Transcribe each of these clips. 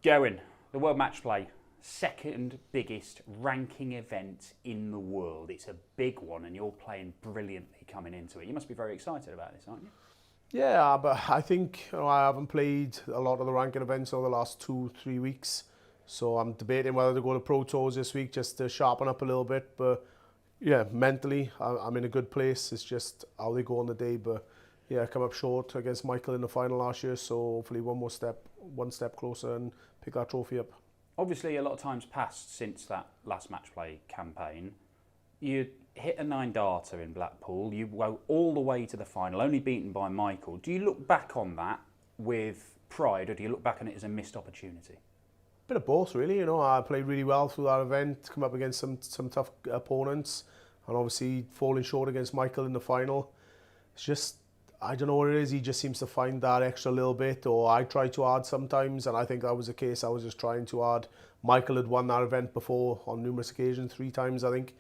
Gerwyn, the World Matchplay, second biggest ranking event in the world. It's a big one and you're playing brilliantly coming into it. You must be very excited about this, aren't you? Yeah, but I think I haven't played a lot of the ranking events over the last 2-3 weeks. So I'm debating whether to go to Pro Tours this week just to sharpen up a little bit. But yeah, mentally, I'm in a good place. It's just how they go on the day. But yeah, I come up short against Michael in the final last year. So hopefully one step closer and pick that trophy up. Obviously, a lot of time's passed since that last Matchplay campaign. You hit a 9-darter in Blackpool. You go all the way to the final, only beaten by Michael. Do you look back on that with pride, or do you look back on it as a missed opportunity? Bit of both, really. You know, I played really well through that event, come up against some tough opponents, and obviously falling short against Michael in the final. It's just, I don't know what it is. He just seems to find that extra little bit, or I try too hard sometimes, and I think that was the case. I was just trying too hard. Michael had won that event before on numerous occasions, 3 times, I think.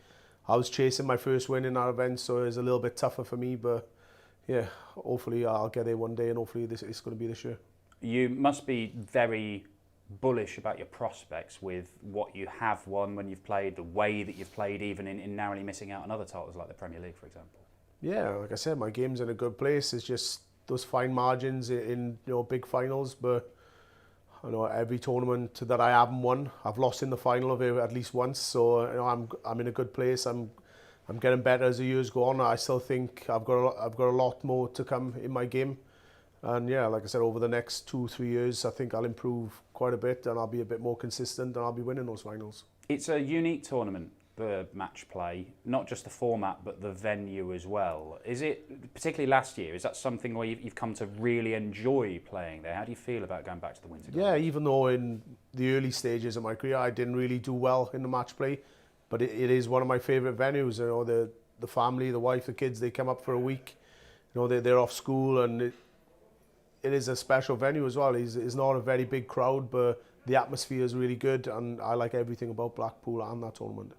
I was chasing my first win in that event, so it was a little bit tougher for me, but yeah, hopefully I'll get there one day, and hopefully it's going to be this year. You must be very bullish about your prospects with what you have won when you've played, the way that you've played, even in narrowly missing out on other titles like the Premier League, for example. Yeah, like I said, my game's in a good place. It's just those fine margins in big finals, but I know every tournament that I haven't won, I've lost in the final of it at least once. So I'm in a good place. I'm getting better as the years go on. I still think I've got a lot more to come in my game. And yeah, like I said, over the next 2-3 years, I think I'll improve quite a bit and I'll be a bit more consistent and I'll be winning those finals. It's a unique tournament, the match play, not just the format but the venue as well. Is it, particularly last year, is that something where you've come to really enjoy playing there? How do you feel about going back to the Winter Games? Yeah, even though in the early stages of my career I didn't really do well in the match play, but it is one of my favourite venues. You know, the family, the wife, the kids, they come up for a week. You know, they're off school, and it is a special venue as well. It's not a very big crowd, but the atmosphere is really good, and I like everything about Blackpool and that tournament.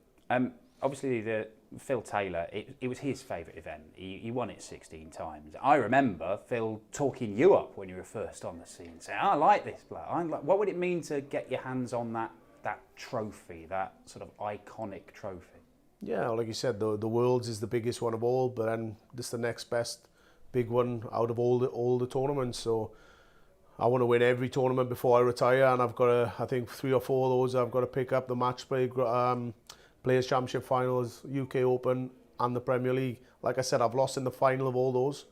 Obviously, the Phil Taylor, it was his favourite event. He won it 16 times. I remember Phil talking you up when you were first on the scene, saying, I like this bloke. What would it mean to get your hands on that trophy, that sort of iconic trophy? Yeah, like you said, the Worlds is the biggest one of all, but then this is the next best big one out of all the tournaments. So I want to win every tournament before I retire, and I've got I think 3 or 4 of those I've got to pick up: the match play, Players Championship finals, UK Open, and the Premier League. Like I said, I've lost in the final of all those,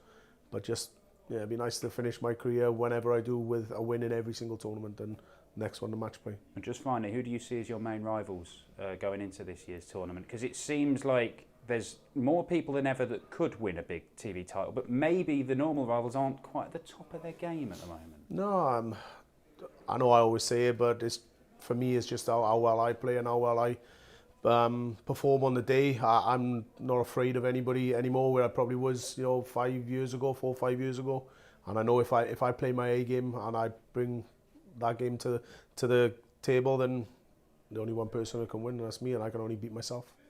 but just yeah, it'd be nice to finish my career whenever I do with a win in every single tournament, and next one the match play. And just finally, who do you see as your main rivals going into this year's tournament? Because it seems like there's more people than ever that could win a big TV title, but maybe the normal rivals aren't quite at the top of their game at the moment. No, I know I always say it, but for me it's just how well I play and how well I perform on the day. I'm not afraid of anybody anymore, where I probably was 5 years ago, 4 or 5 years ago. And I know if I play my A game and I bring that game to the table, then the only one person who can win, and that's me, and I can only beat myself.